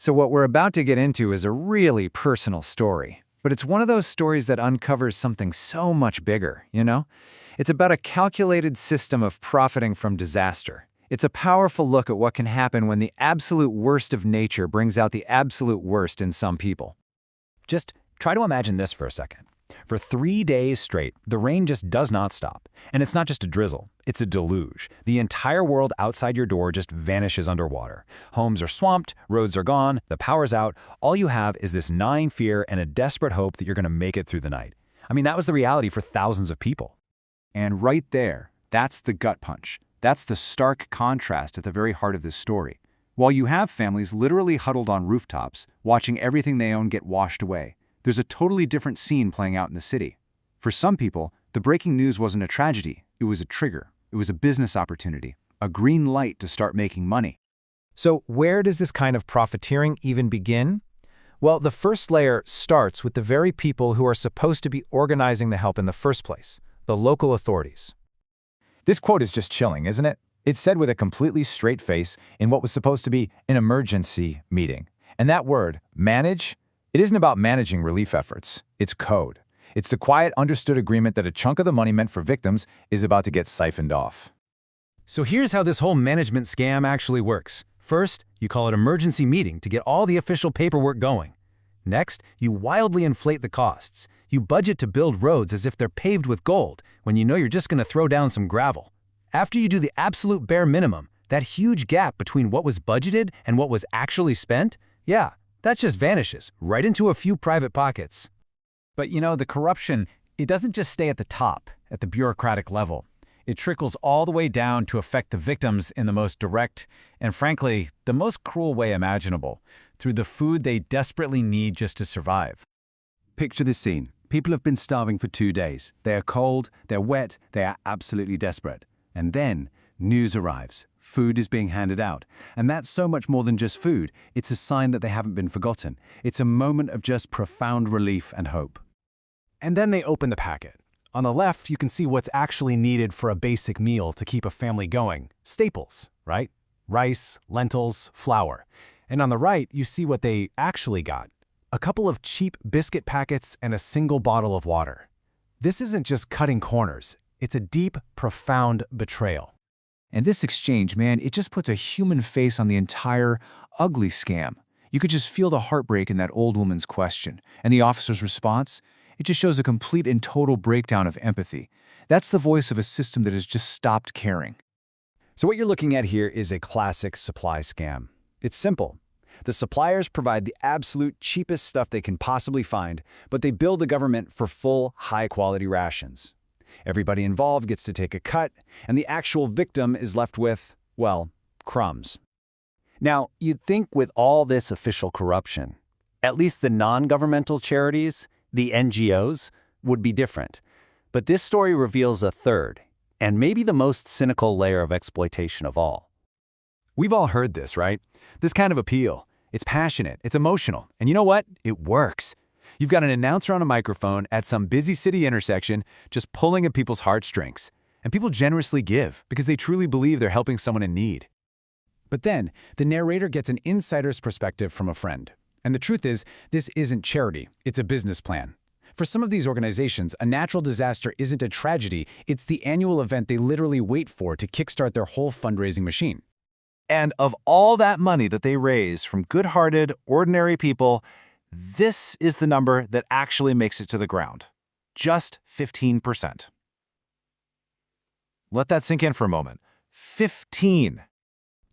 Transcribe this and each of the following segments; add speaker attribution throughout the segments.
Speaker 1: So what we're about to get into is a really personal story, but it's one of those stories that uncovers something so much bigger, you know? It's about a calculated system of profiting from disaster. It's a powerful look at what can happen when the absolute worst of nature brings out the absolute worst in some people.
Speaker 2: Just try to imagine this for a second. For 3 days straight, the rain just does not stop. And it's not just a drizzle, it's a deluge. The entire world outside your door just vanishes underwater. Homes are swamped, roads are gone, the power's out. All you have is this gnawing fear and a desperate hope that you're going to make it through the night. I mean, that was the reality for thousands of people.
Speaker 3: And right there, that's the gut punch. That's the stark contrast at the very heart of this story. While you have families literally huddled on rooftops, watching everything they own get washed away, there's a totally different scene playing out in the city. For some people, the breaking news wasn't a tragedy, it was a trigger. It was a business opportunity, a green light to start making money.
Speaker 2: So where does this kind of profiteering even begin? Well, the first layer starts with the very people who are supposed to be organizing the help in the first place, the local authorities.
Speaker 4: This quote is just chilling, isn't it? It's said with a completely straight face in what was supposed to be an emergency meeting. And that word, manage, it isn't about managing relief efforts. It's code. It's the quiet, understood agreement that a chunk of the money meant for victims is about to get siphoned off.
Speaker 2: So here's how this whole management scam actually works. First, you call it emergency meeting to get all the official paperwork going. Next, you wildly inflate the costs. You budget to build roads as if they're paved with gold, when you know you're just going to throw down some gravel. After you do the absolute bare minimum, that huge gap between what was budgeted and what was actually spent, yeah, that just vanishes right into a few private pockets.
Speaker 5: But you know, the corruption, it doesn't just stay at the top, at the bureaucratic level. It trickles all the way down to affect the victims in the most direct and, frankly, the most cruel way imaginable, through the food they desperately need just to survive.
Speaker 3: Picture this scene. People have been starving for 2 days. They are cold, they're wet, they are absolutely desperate. And then, news arrives. Food is being handed out. And that's so much more than just food. It's a sign that they haven't been forgotten. It's a moment of just profound relief and hope.
Speaker 6: And then they open the packet. On the left, you can see what's actually needed for a basic meal to keep a family going. Staples, right? Rice, lentils, flour. And on the right, you see what they actually got. A couple of cheap biscuit packets and a single bottle of water. This isn't just cutting corners. It's a deep, profound betrayal.
Speaker 3: And this exchange, man, it just puts a human face on the entire ugly scam. You could just feel the heartbreak in that old woman's question. And the officer's response? It just shows a complete and total breakdown of empathy. That's the voice of a system that has just stopped caring.
Speaker 2: So what you're looking at here is a classic supply scam. It's simple. The suppliers provide the absolute cheapest stuff they can possibly find, but they bill the government for full, high-quality rations. Everybody involved gets to take a cut, and the actual victim is left with, well, crumbs. Now, you'd think with all this official corruption, at least the non-governmental charities, the NGOs, would be different. But this story reveals a third, and maybe the most cynical layer of exploitation of all.
Speaker 5: We've all heard this, right? This kind of appeal. It's passionate, it's emotional, and you know what? It works. You've got an announcer on a microphone at some busy city intersection just pulling at people's heartstrings. And people generously give because they truly believe they're helping someone in need. But then, the narrator gets an insider's perspective from a friend. And the truth is, this isn't charity, it's a business plan. For some of these organizations, a natural disaster isn't a tragedy, it's the annual event they literally wait for to kickstart their whole fundraising machine.
Speaker 7: And of all that money that they raise from good-hearted, ordinary people, this is the number that actually makes it to the ground. Just 15%. Let that sink in for a moment. 15.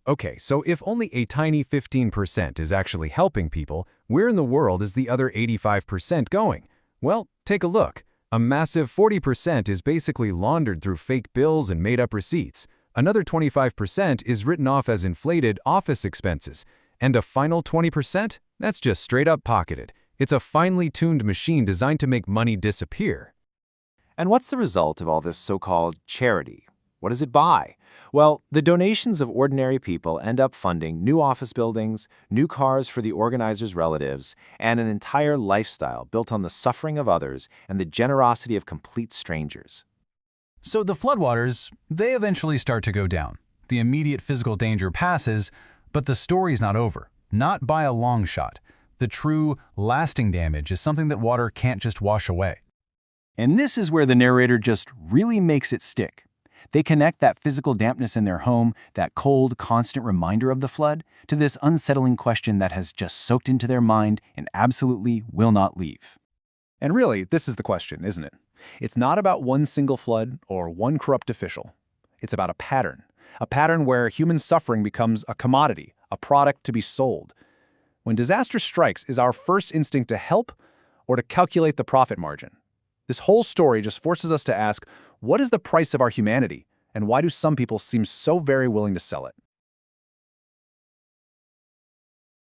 Speaker 6: Okay, so if only a tiny 15% is actually helping people, where in the world is the other 85% going? Well, take a look. A massive 40% is basically laundered through fake bills and made-up receipts. Another 25% is written off as inflated office expenses. And a final 20%? That's just straight up pocketed. It's a finely tuned machine designed to make money disappear.
Speaker 7: And what's the result of all this so-called charity? What does it buy? Well, the donations of ordinary people end up funding new office buildings, new cars for the organizers' relatives, and an entire lifestyle built on the suffering of others and the generosity of complete strangers.
Speaker 5: So the floodwaters, they eventually start to go down. The immediate physical danger passes, but the story's not over. Not by a long shot. The true, lasting damage is something that water can't just wash away.
Speaker 3: And this is where the narrator just really makes it stick. They connect that physical dampness in their home, that cold, constant reminder of the flood, to this unsettling question that has just soaked into their mind and absolutely will not leave.
Speaker 2: And really, this is the question, isn't it? It's not about one single flood or one corrupt official. It's about a pattern where human suffering becomes a commodity, a product to be sold. When disaster strikes, is our first instinct to help or to calculate the profit margin? This whole story just forces us to ask, what is the price of our humanity, and why do some people seem so very willing to sell it?